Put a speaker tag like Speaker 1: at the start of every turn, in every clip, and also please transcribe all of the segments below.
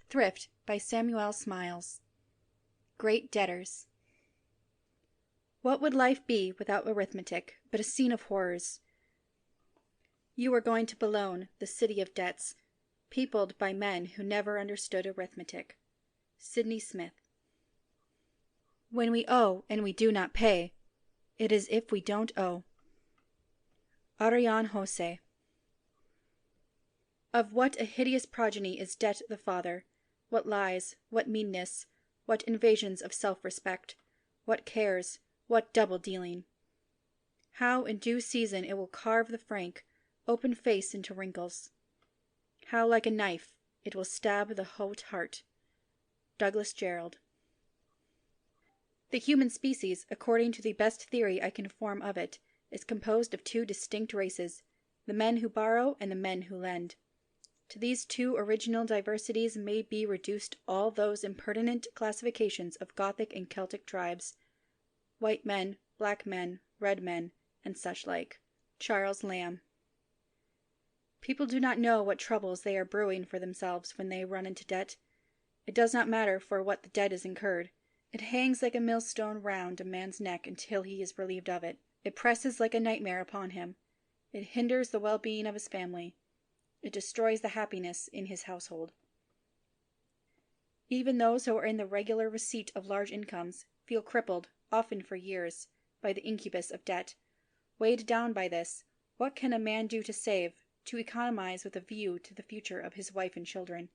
Speaker 1: Thrift by Samuel Smiles. Great Debtors. What would life be without arithmetic but a scene of horrors? You are going to Boulogne, the city of debts, peopled by men who never understood arithmetic. Sydney Smith. When we owe and we do not pay, it is if we don't owe. Ariane Jose. Of what a hideous progeny is debt the father! What lies, what meanness, what invasions of self-respect, what cares, what double-dealing! How in due season it will carve the frank, open face into wrinkles! How like a knife it will stab the hot heart! Douglas Jerrold. The human species, according to the best theory I can form of it, is composed of two distinct races, the men who borrow and the men who lend. To these two original diversities may be reduced all those impertinent classifications of Gothic and Celtic tribes, white men, black men, red men, and such like. Charles Lamb. People do not know what troubles they are brewing for themselves when they run into debt. It does not matter for what the debt is incurred. It hangs like a millstone round a man's neck until he is relieved of it. It presses like a nightmare upon him. It hinders the well-being of his family. It destroys the happiness in his household. Even those who are in the regular receipt of large incomes feel crippled, often for years, by the incubus of debt. Weighed down by this, what can a man do to save, to economize with a view to the future of his wife and children?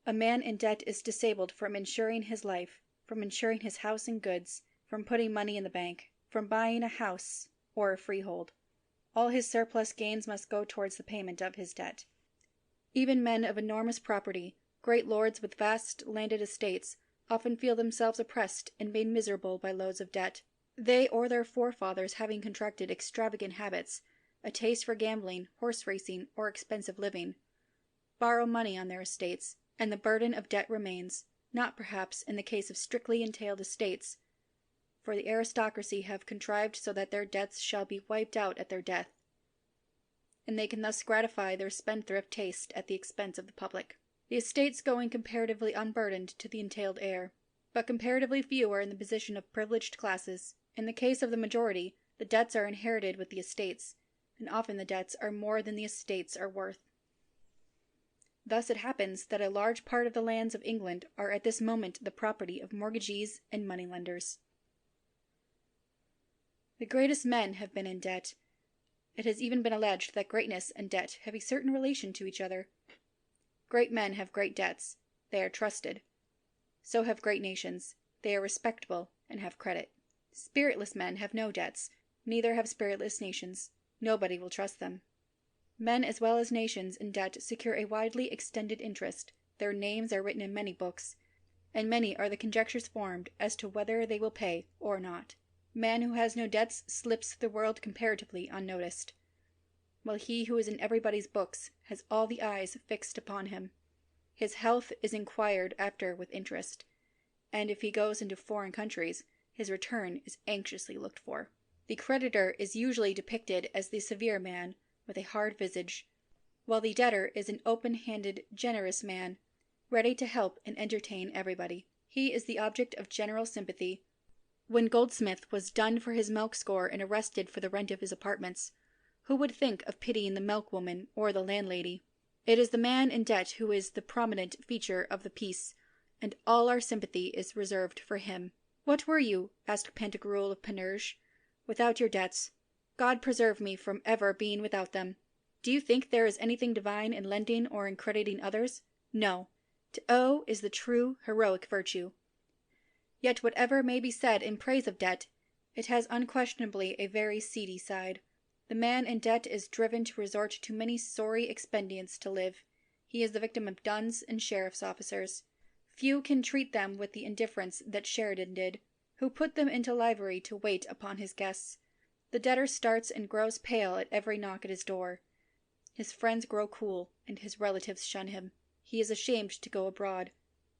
Speaker 1: A man in debt is disabled from insuring his life, from insuring his house and goods, from putting money in the bank, from buying a house or a freehold. All his surplus gains must go towards the payment of his debt. Even men of enormous property, great lords with vast landed estates, often feel themselves oppressed and made miserable by loads of debt. They or their forefathers having contracted extravagant habits, a taste for gambling, horse racing, or expensive living, borrow money on their estates, and the burden of debt remains, not perhaps in the case of strictly entailed estates, for the aristocracy have contrived so that their debts shall be wiped out at their death, and they can thus gratify their spendthrift taste at the expense of the public. The estates going comparatively unburdened to the entailed heir, but comparatively few are in the position of privileged classes. In the case of the majority, the debts are inherited with the estates, and often the debts are more than the estates are worth. Thus it happens that a large part of the lands of England are at this moment the property of mortgagees and moneylenders. The greatest men have been in debt. It has even been alleged that greatness and debt have a certain relation to each other. Great men have great debts. They are trusted. So have great nations. They are respectable and have credit. Spiritless men have no debts. Neither have spiritless nations. Nobody will trust them. Men as well as nations in debt secure a widely extended interest. Their names are written in many books, and many are the conjectures formed as to whether they will pay or not. Man who has no debts slips the world comparatively unnoticed, while he who is in everybody's books has all the eyes fixed upon him. His health is inquired after with interest, and if he goes into foreign countries, his return is anxiously looked for. The creditor is usually depicted as the severe man, with a hard visage, while the debtor is an open-handed, generous man, ready to help and entertain everybody. He is the object of general sympathy. When Goldsmith was done for his milk score and arrested for the rent of his apartments, who would think of pitying the milkwoman or the landlady? It is the man in debt who is the prominent feature of the piece, and all our sympathy is reserved for him. "What were you," asked Pantagruel of Panurge, "without your debts? God preserve me from ever being without them. Do you think there is anything divine in lending or in crediting others? No. To owe is the true, heroic virtue. Yet whatever may be said in praise of debt, it has unquestionably a very seedy side. The man in debt is driven to resort to many sorry expedients to live. He is the victim of duns and sheriff's officers. Few can treat them with the indifference that Sheridan did, who put them into livery to wait upon his guests. The debtor starts and grows pale at every knock at his door. His friends grow cool, and his relatives shun him. He is ashamed to go abroad,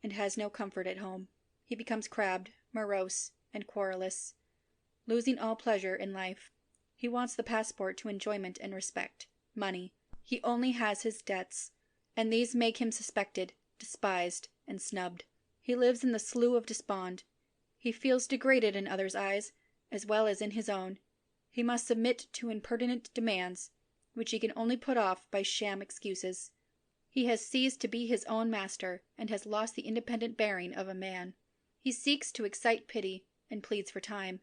Speaker 1: and has no comfort at home. He becomes crabbed, morose, and querulous, losing all pleasure in life. He wants the passport to enjoyment and respect, money. He only has his debts, and these make him suspected, despised, and snubbed. He lives in the slough of despond. He feels degraded in others' eyes, as well as in his own. He must submit to impertinent demands, which he can only put off by sham excuses. He has ceased to be his own master, and has lost the independent bearing of a man. He seeks to excite pity, and pleads for time.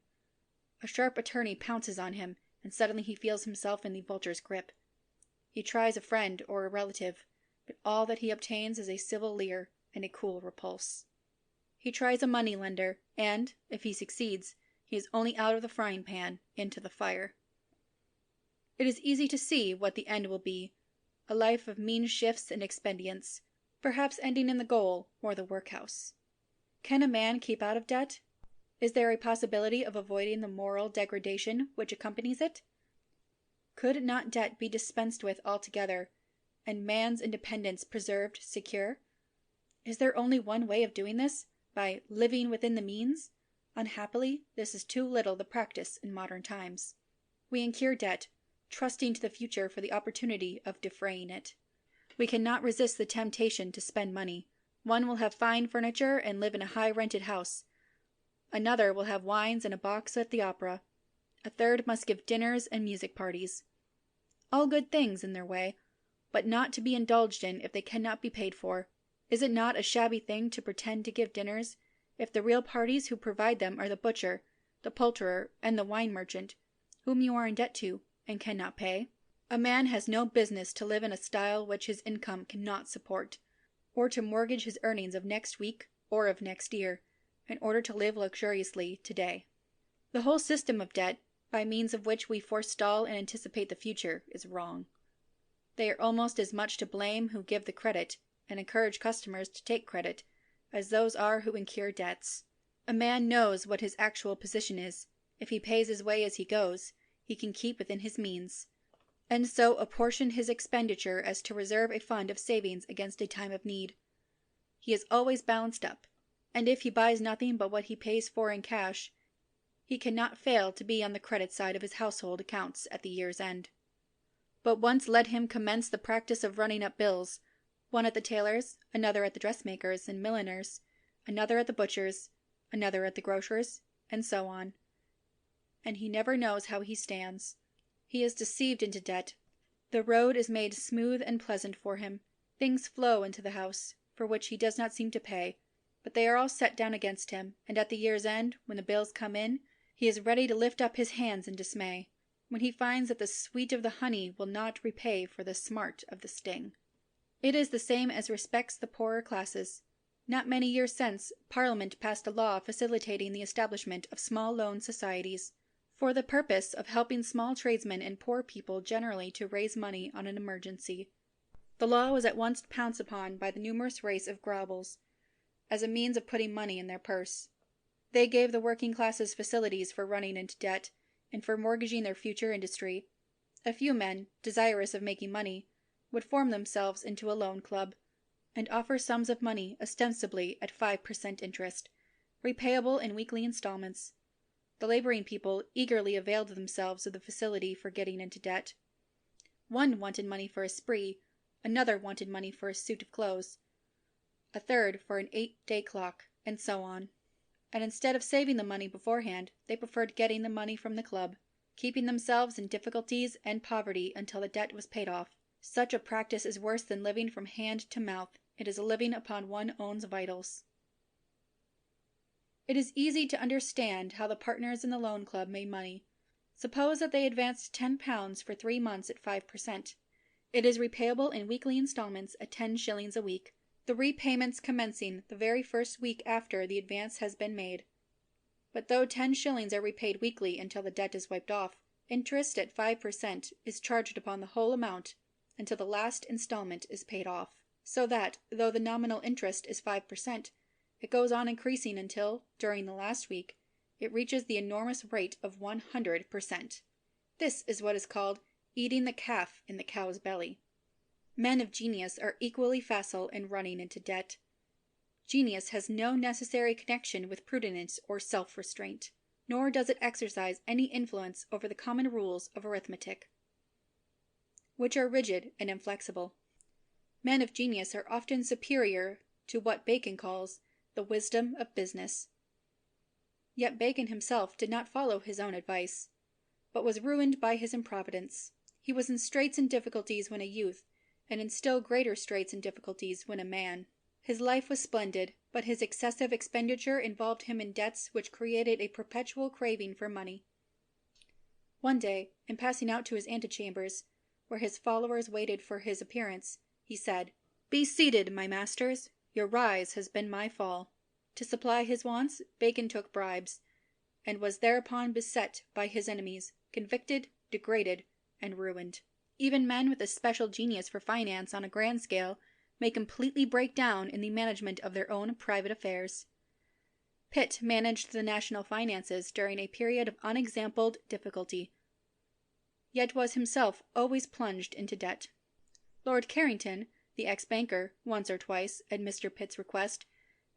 Speaker 1: A sharp attorney pounces on him, and suddenly he feels himself in the vulture's grip. He tries a friend or a relative, but all that he obtains is a civil leer and a cool repulse. He tries a money-lender, and, if he succeeds, he is only out of the frying pan into the fire. It is easy to see what the end will be, a life of mean shifts and expedients, perhaps ending in the gaol or the workhouse. Can a man keep out of debt? Is there a possibility of avoiding the moral degradation which accompanies it? Could not debt be dispensed with altogether, and man's independence preserved secure? Is there only one way of doing this, by living within the means? Unhappily, this is too little the practice in modern times. We incur debt, trusting to the future for the opportunity of defraying it. We cannot resist the temptation to spend money. One will have fine furniture and live in a high-rented house. Another will have wines and a box at the opera. A third must give dinners and music parties. All good things in their way, but not to be indulged in if they cannot be paid for. Is it not a shabby thing to pretend to give dinners, if the real parties who provide them are the butcher, the poulterer, and the wine merchant, whom you are in debt to, and cannot pay? A man has no business to live in a style which his income cannot support, or to mortgage his earnings of next week or of next year, in order to live luxuriously today. The whole system of debt, by means of which we forestall and anticipate the future, is wrong. They are almost as much to blame who give the credit, and encourage customers to take credit, as those are who incur debts. A man knows what his actual position is. If he pays his way as he goes, he can keep within his means, and so apportion his expenditure as to reserve a fund of savings against a time of need. He is always balanced up, and if he buys nothing but what he pays for in cash, he cannot fail to be on the credit side of his household accounts at the year's end. But once let him commence the practice of running up bills, one at the tailor's, another at the dressmaker's and milliner's, another at the butcher's, another at the grocer's, and so on, and he never knows how he stands. He is deceived into debt. The road is made smooth and pleasant for him. Things flow into the house, for which he does not seem to pay, but they are all set down against him, and at the year's end, when the bills come in, he is ready to lift up his hands in dismay, when he finds that the sweet of the honey will not repay for the smart of the sting. It is the same as respects the poorer classes. Not many years since, Parliament passed a law facilitating the establishment of small loan societies, for the purpose of helping small tradesmen and poor people generally to raise money on an emergency. The law was at once pounced upon by the numerous race of Graubles, as a means of putting money in their purse. They gave the working classes facilities for running into debt, and for mortgaging their future industry. A few men, desirous of making money, would form themselves into a loan club, and offer sums of money ostensibly at 5% interest, repayable in weekly installments. The laboring people eagerly availed themselves of the facility for getting into debt. One wanted money for a spree, another wanted money for a suit of clothes, a third for an 8-day clock, and so on. And instead of saving the money beforehand, they preferred getting the money from the club, keeping themselves in difficulties and poverty until the debt was paid off. Such a practice is worse than living from hand to mouth. It is a living upon one's own vitals. It is easy to understand how the partners in the loan club made money. Suppose that they advanced £10 for 3 months at 5%. It is repayable in weekly installments at 10 shillings a week, the repayments commencing the very first week after the advance has been made. But though 10 shillings are repaid weekly until the debt is wiped off, interest at 5% is charged upon the whole amount until the last installment is paid off, so that, though the nominal interest is 5%, it goes on increasing until, during the last week, it reaches the enormous rate of 100%. This is what is called eating the calf in the cow's belly. Men of genius are equally facile in running into debt. Genius has no necessary connection with prudence or self-restraint, nor does it exercise any influence over the common rules of arithmetic, which are rigid and inflexible. Men of genius are often superior to what Bacon calls the wisdom of business. Yet Bacon himself did not follow his own advice, but was ruined by his improvidence. He was in straits and difficulties when a youth, and in still greater straits and difficulties when a man. His life was splendid, but his excessive expenditure involved him in debts which created a perpetual craving for money. One day, in passing out to his antechambers, where his followers waited for his appearance, he said, "Be seated, my masters. Your rise has been my fall." To supply his wants, Bacon took bribes, and was thereupon beset by his enemies, convicted, degraded, and ruined. Even men with a special genius for finance on a grand scale may completely break down in the management of their own private affairs. Pitt managed the national finances during a period of unexampled difficulty, yet was himself always plunged into debt. Lord Carrington, the ex-banker, once or twice, at Mr. Pitt's request,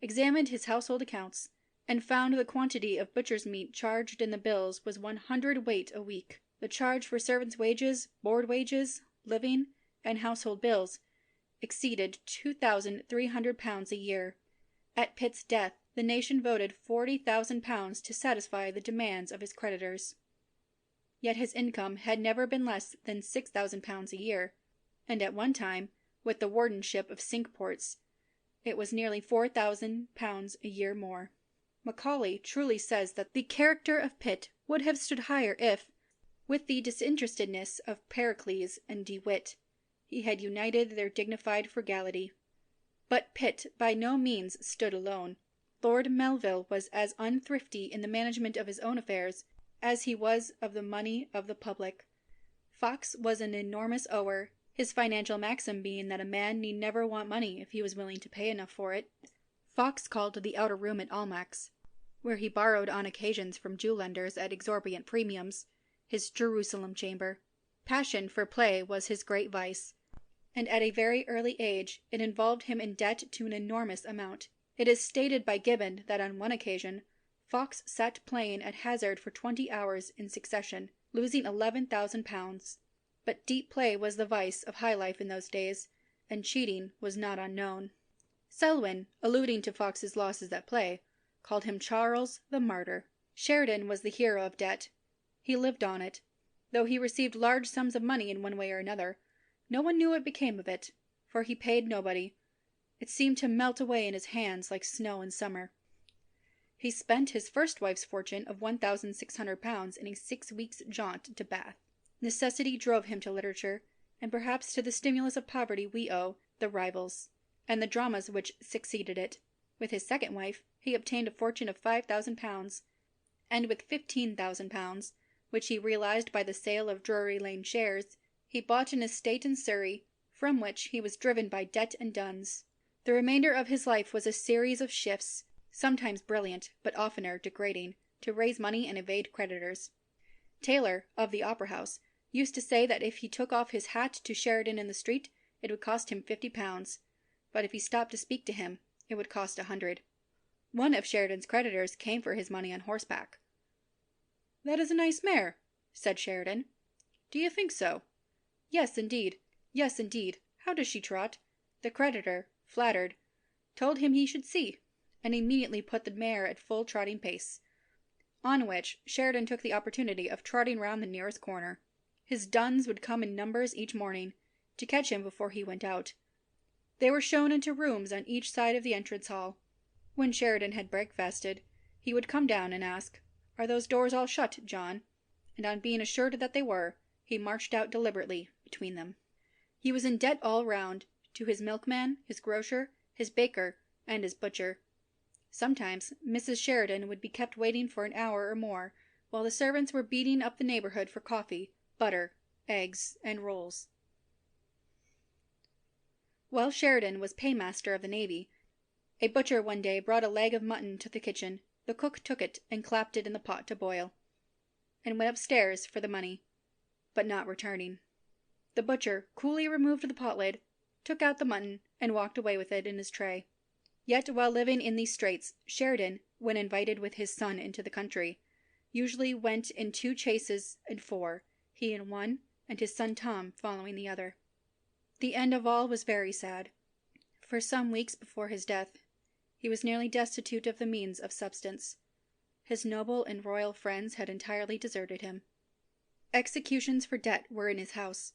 Speaker 1: examined his household accounts, and found the quantity of butcher's meat charged in the bills was 100 weight a week. The charge for servants' wages, board wages, living, and household bills exceeded £2,300 a year. At Pitt's death, the nation voted £40,000 to satisfy the demands of his creditors. Yet his income had never been less than £6,000 a year, and at one time, with the wardenship of Cinque Ports, it was nearly £4,000 a year more. Macaulay truly says that the character of Pitt would have stood higher if, with the disinterestedness of Pericles and De Witt, he had united their dignified frugality. But Pitt by no means stood alone. Lord Melville was as unthrifty in the management of his own affairs as he was of the money of the public. Fox was an enormous ower, his financial maxim being that a man need never want money if he was willing to pay enough for it. Fox called the outer room at Almack's, where he borrowed on occasions from Jew-lenders at exorbitant premiums, his Jerusalem chamber. Passion for play was his great vice, and at a very early age it involved him in debt to an enormous amount. It is stated by Gibbon that on one occasion Fox sat playing at hazard for 20 hours in succession, losing £11,000. But deep play was the vice of high life in those days, and cheating was not unknown. Selwyn, alluding to Fox's losses at play, called him Charles the Martyr. Sheridan was the hero of debt. He lived on it. Though he received large sums of money in one way or another, no one knew what became of it, for he paid nobody. It seemed to melt away in his hands like snow in summer. He spent his first wife's fortune of £1,600 in a 6 weeks' jaunt to Bath. Necessity drove him to literature, and perhaps to the stimulus of poverty we owe The Rivals, and the dramas which succeeded it. With his second wife, he obtained a fortune of £5,000, and with £15,000, which he realized by the sale of Drury Lane shares, he bought an estate in Surrey, from which he was driven by debt and duns. The remainder of his life was a series of shifts, sometimes brilliant, but oftener degrading, to raise money and evade creditors. Taylor, of the Opera House, used to say that if he took off his hat to Sheridan in the street, it would cost him £50, but if he stopped to speak to him, it would cost 100. One of Sheridan's creditors came for his money on horseback. "That is a nice mare," said Sheridan. "Do you think so?" Yes, indeed. How does she trot?" The creditor, flattered, told him he should see, and immediately put the mare at full trotting pace. On which Sheridan took the opportunity of trotting round the nearest corner. His duns would come in numbers each morning, to catch him before he went out. They were shown into rooms on each side of the entrance hall. When Sheridan had breakfasted, he would come down and ask, "Are those doors all shut, John?" And on being assured that they were, he marched out deliberately between them. He was in debt all round, to his milkman, his grocer, his baker, and his butcher. Sometimes Mrs. Sheridan would be kept waiting for an hour or more, while the servants were beating up the neighborhood for coffee, butter, eggs, and rolls. While Sheridan was paymaster of the Navy, a butcher one day brought a leg of mutton to the kitchen. The cook took it and clapped it in the pot to boil, and went upstairs for the money, but not returning. The butcher coolly removed the pot lid, took out the mutton, and walked away with it in his tray. Yet while living in these straits, Sheridan, when invited with his son into the country, usually went in 2 chaises and 4, he in one, and his son Tom following the other. The end of all was very sad. For some weeks before his death, he was nearly destitute of the means of subsistence. His noble and royal friends had entirely deserted him. Executions for debt were in his house,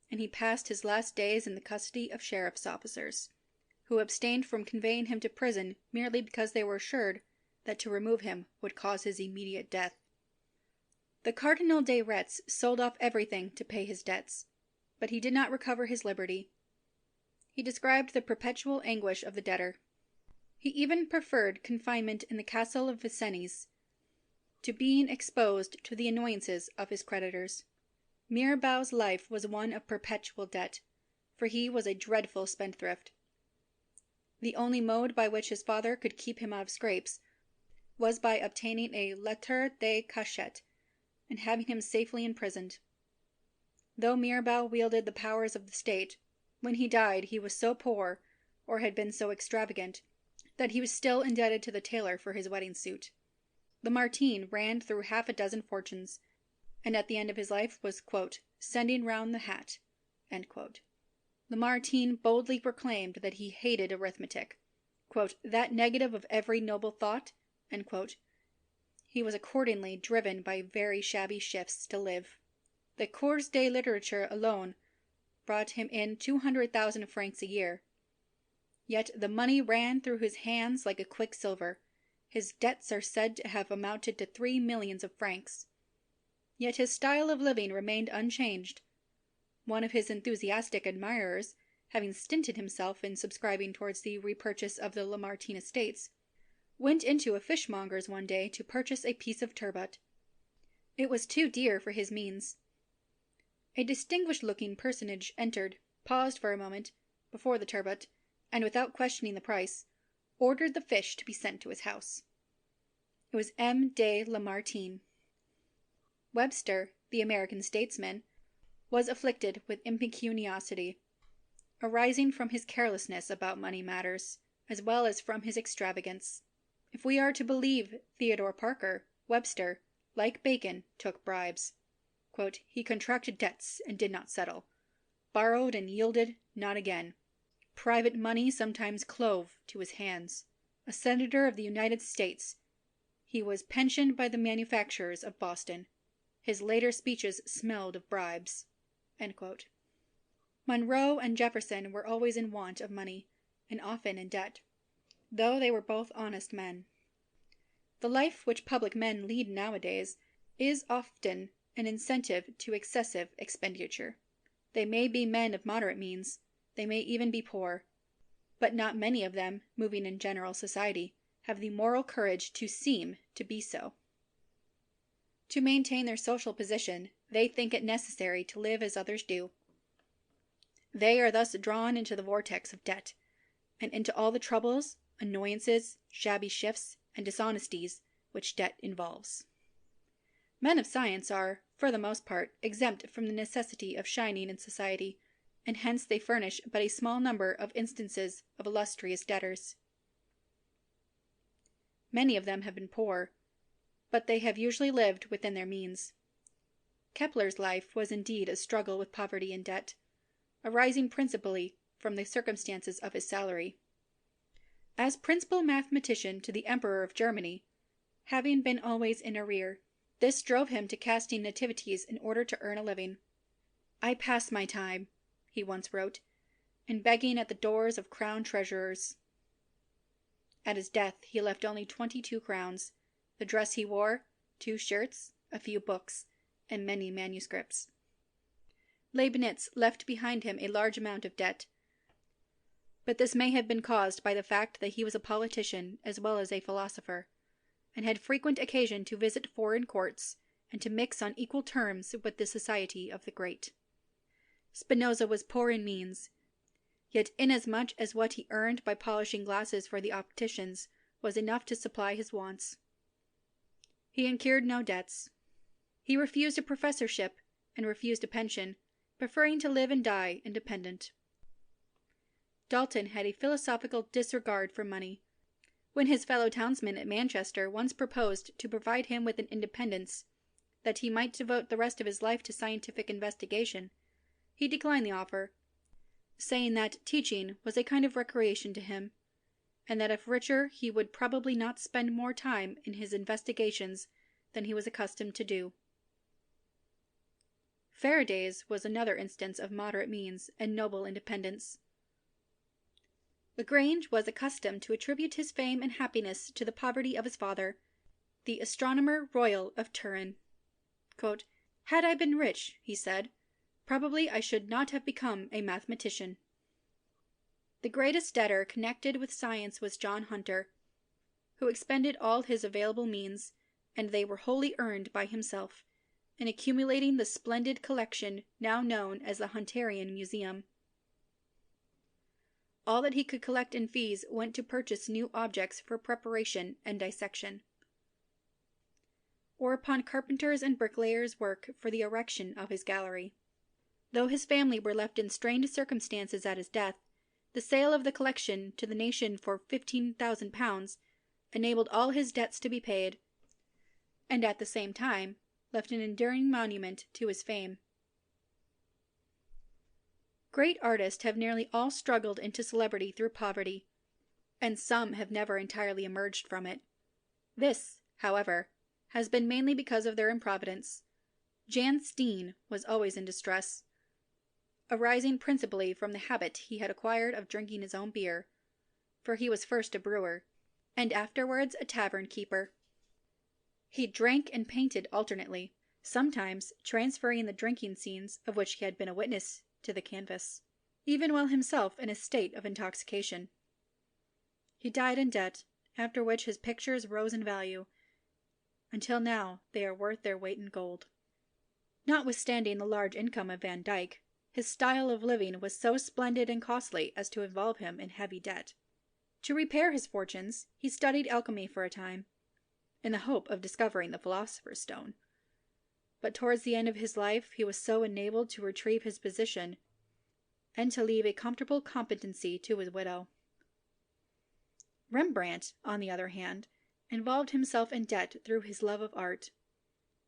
Speaker 1: and he passed his last days in the custody of sheriff's officers, who abstained from conveying him to prison merely because they were assured that to remove him would cause his immediate death. The Cardinal de Retz sold off everything to pay his debts, but he did not recover his liberty. He described the perpetual anguish of the debtor. He even preferred confinement in the castle of Vincennes to being exposed to the annoyances of his creditors. Mirabeau's life was one of perpetual debt, for he was a dreadful spendthrift. The only mode by which his father could keep him out of scrapes was by obtaining a lettre de cachet and having him safely imprisoned. Though Mirabeau wielded the powers of the state, when he died he was so poor, or had been so extravagant, that he was still indebted to the tailor for his wedding suit. Lamartine ran through half a dozen fortunes, and at the end of his life was, quote, sending round the hat, end quote. Lamartine boldly proclaimed that he hated arithmetic, quote, that negative of every noble thought, end quote. He was accordingly driven by very shabby shifts to live. The Cours de Literature alone brought him in 200,000 francs a year. Yet the money ran through his hands like a quicksilver. His debts are said to have amounted to 3 millions of francs. Yet his style of living remained unchanged. One of his enthusiastic admirers, having stinted himself in subscribing towards the repurchase of the Lamartine estates, went into a fishmonger's one day to purchase a piece of turbot. It was too dear for his means. A distinguished-looking personage entered, paused for a moment before the turbot, and without questioning the price, ordered the fish to be sent to his house. It was M. de Lamartine. Webster, the American statesman, was afflicted with impecuniosity, arising from his carelessness about money matters, as well as from his extravagance. If we are to believe Theodore Parker, Webster, like Bacon, took bribes. Quote, he contracted debts and did not settle, borrowed and yielded not again. Private money sometimes clove to his hands. A senator of the United States, he was pensioned by the manufacturers of Boston. His later speeches smelled of bribes. End quote. Monroe and Jefferson were always in want of money, and often in debt, though they were both honest men. The life which public men lead nowadays is often an incentive to excessive expenditure. They may be men of moderate means, they may even be poor, but not many of them, moving in general society, have the moral courage to seem to be so. To maintain their social position, they think it necessary to live as others do. They are thus drawn into the vortex of debt, and into all the troubles, annoyances, shabby shifts, and dishonesties which debt involves. Men of science are, for the most part, exempt from the necessity of shining in society, and hence they furnish but a small number of instances of illustrious debtors. Many of them have been poor, but they have usually lived within their means. Kepler's life was indeed a struggle with poverty and debt, arising principally from the circumstances of his salary. As principal mathematician to the Emperor of Germany, having been always in arrear, this drove him to casting nativities in order to earn a living. I pass my time, he once wrote, in begging at the doors of crown treasurers. At his death he left only 22 crowns, the dress he wore, 2 shirts, a few books, and many manuscripts. Leibniz left behind him a large amount of debt, but this may have been caused by the fact that he was a politician as well as a philosopher, and had frequent occasion to visit foreign courts and to mix on equal terms with the society of the great. Spinoza was poor in means, yet inasmuch as what he earned by polishing glasses for the opticians was enough to supply his wants, he incurred no debts. He refused a professorship and refused a pension, preferring to live and die independent. Dalton had a philosophical disregard for money. When his fellow townsman at Manchester once proposed to provide him with an independence, that he might devote the rest of his life to scientific investigation, he declined the offer, saying that teaching was a kind of recreation to him, and that if richer he would probably not spend more time in his investigations than he was accustomed to do. Faraday's was another instance of moderate means and noble independence. Lagrange was accustomed to attribute his fame and happiness to the poverty of his father, the Astronomer Royal of Turin. "Had I been rich," he said, "probably I should not have become a mathematician." The greatest debtor connected with science was John Hunter, who expended all his available means, and they were wholly earned by himself, in accumulating the splendid collection now known as the Hunterian Museum. All that he could collect in fees went to purchase new objects for preparation and dissection, or upon carpenters' and bricklayers' work for the erection of his gallery. Though his family were left in strained circumstances at his death, the sale of the collection to the nation for £15,000 enabled all his debts to be paid, and at the same time left an enduring monument to his fame. Great artists have nearly all struggled into celebrity through poverty, and some have never entirely emerged from it. This, however, has been mainly because of their improvidence. Jan Steen was always in distress, arising principally from the habit he had acquired of drinking his own beer, for he was first a brewer, and afterwards a tavern keeper. He drank and painted alternately, sometimes transferring the drinking scenes of which he had been a witness to the canvas, even while himself in a state of intoxication. He died in debt, after which his pictures rose in value, until now they are worth their weight in gold. Notwithstanding the large income of Van Dyck, his style of living was so splendid and costly as to involve him in heavy debt. To repair his fortunes, he studied alchemy for a time, in the hope of discovering the philosopher's stone. But towards the end of his life he was so enabled to retrieve his position, and to leave a comfortable competency to his widow. Rembrandt, on the other hand, involved himself in debt through his love of art.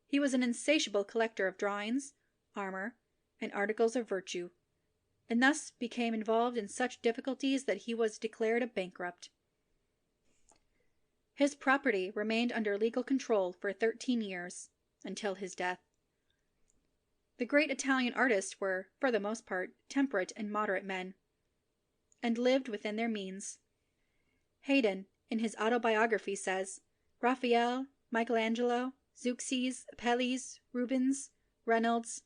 Speaker 1: He was an insatiable collector of drawings, armor, and articles of virtue, and thus became involved in such difficulties that he was declared a bankrupt. His property remained under legal control for 13 years, until his death. The great Italian artists were, for the most part, temperate and moderate men, and lived within their means. Haydn, in his autobiography, says, "Raphael, Michelangelo, Zeuxis, Apelles, Rubens, Reynolds,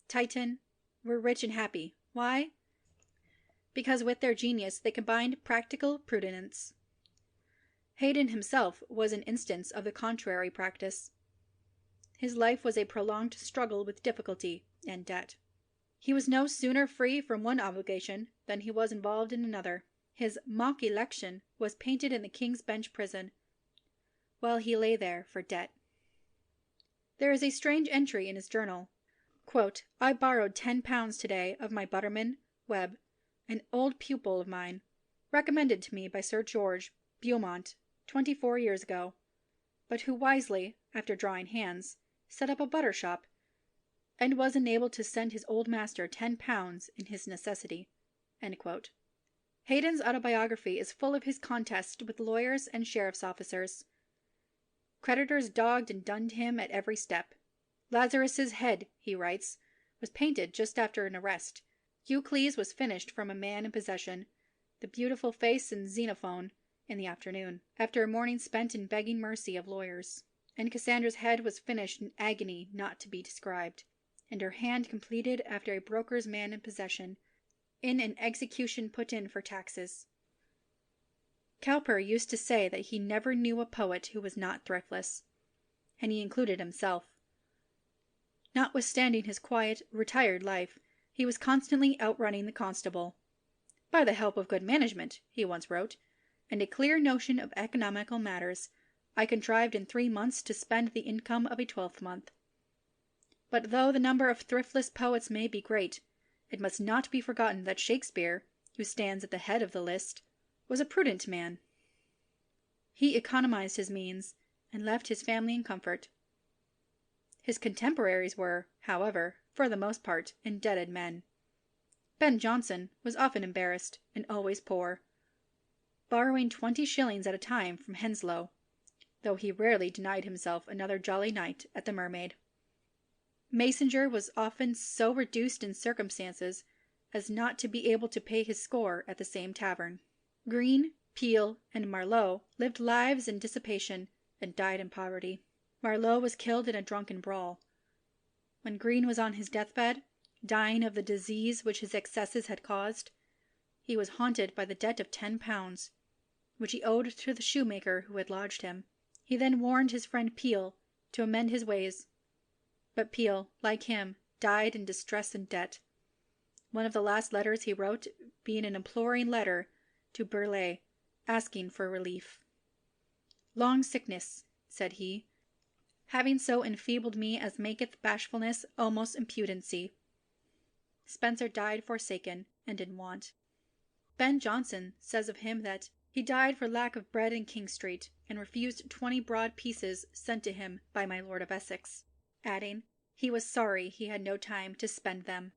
Speaker 1: Titian were rich and happy. Why? Because with their genius they combined practical prudence." Haydn himself was an instance of the contrary practice. His life was a prolonged struggle with difficulty and debt. He was no sooner free from one obligation than he was involved in another. His mock election was painted in the King's Bench prison, while he lay there for debt. There is a strange entry in his journal. "I borrowed £10 today of my butterman, Webb, an old pupil of mine, recommended to me by Sir George Beaumont 24 years ago, but who wisely, after drawing hands, set up a butter shop, and was enabled to send his old master £10 in his necessity." Haydn's autobiography is full of his contest with lawyers and sheriff's officers. Creditors dogged and dunned him at every step. Lazarus's head, he writes, was painted just after an arrest. Eucles was finished from a man in possession, the beautiful face in Xenophon in the afternoon, after a morning spent in begging mercy of lawyers. And Cassandra's head was finished in agony not to be described, and her hand completed after a broker's man in possession, in an execution put in for taxes. Cowper used to say that he never knew a poet who was not thriftless, and he included himself. Notwithstanding his quiet, retired life, he was constantly outrunning the constable. "By the help of good management," he once wrote, "and a clear notion of economical matters, I contrived in 3 months to spend the income of a 12th. But though the number of thriftless poets may be great, it must not be forgotten that Shakespeare, who stands at the head of the list, was a prudent man. He economized his means, and left his family in comfort. His contemporaries were, however, for the most part, indebted men. Ben Jonson was often embarrassed and always poor, borrowing 20 shillings at a time from Henslow, though he rarely denied himself another jolly night at the Mermaid. Massinger was often so reduced in circumstances as not to be able to pay his score at the same tavern. Greene, Peel, and Marlowe lived lives in dissipation and died in poverty. Marlowe was killed in a drunken brawl. When Greene was on his deathbed, dying of the disease which his excesses had caused, he was haunted by the debt of £10, which he owed to the shoemaker who had lodged him. He then warned his friend Peel to amend his ways, but Peel, like him, died in distress and debt, one of the last letters he wrote being an imploring letter to Burleigh, asking for relief. "Long sickness," said he, "having so enfeebled me as maketh bashfulness almost impudency." Spenser died forsaken and in want. Ben Jonson says of him that he died for lack of bread in King Street, and refused 20 broad pieces sent to him by my Lord of Essex, adding, he was sorry he had no time to spend them.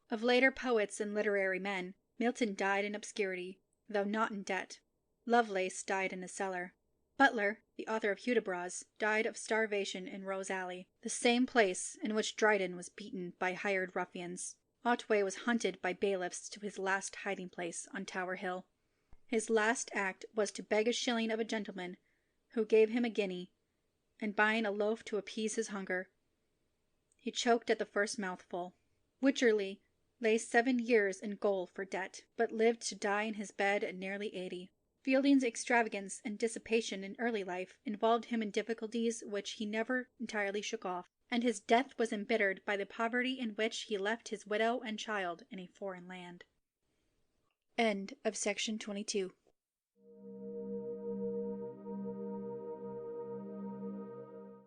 Speaker 1: Of later poets and literary men, Milton died in obscurity, though not in debt. Lovelace died in a cellar. Butler, the author of Hudibras, died of starvation in Rose Alley, the same place in which Dryden was beaten by hired ruffians. Otway was hunted by bailiffs to his last hiding place on Tower Hill. His last act was to beg a shilling of a gentleman, who gave him a guinea, and buying a loaf to appease his hunger, he choked at the first mouthful. Wycherley lay 7 years in gaol for debt, but lived to die in his bed at nearly 80. Fielding's extravagance and dissipation in early life involved him in difficulties which he never entirely shook off, and his death was embittered by the poverty in which he left his widow and child in a foreign land. End of section 22.